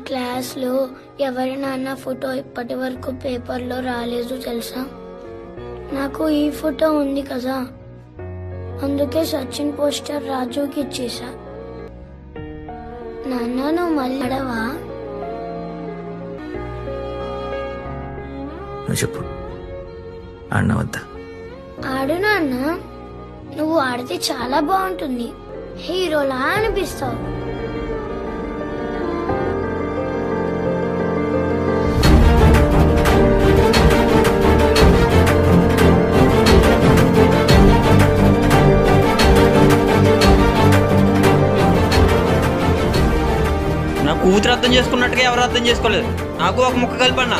క్లాస్లో ఎవరి నాన్న ఫోటో ఇప్పటి వరకు పేపర్లో రాలేదు తెలుసా. నాకు ఈ ఫోటో ఉంది కదా, అందుకే సచిన్ పోస్టర్ రాజుకి ఇచ్చేసా. నాన్న నువ్వు మళ్ళీ ఆడవా? నువ్వు చెప్పు, ఆడినా వద్దా? ఆడు నాన్న, నువ్వు ఆడితే చాలా బాగుంటుంది, హీరోలా అనిపిస్తావు. నా కూతురు అర్థం చేసుకున్నట్టుగా ఎవరు అర్థం చేసుకోలేదు. నాకు ఒక ముక్క కలిపన్నా.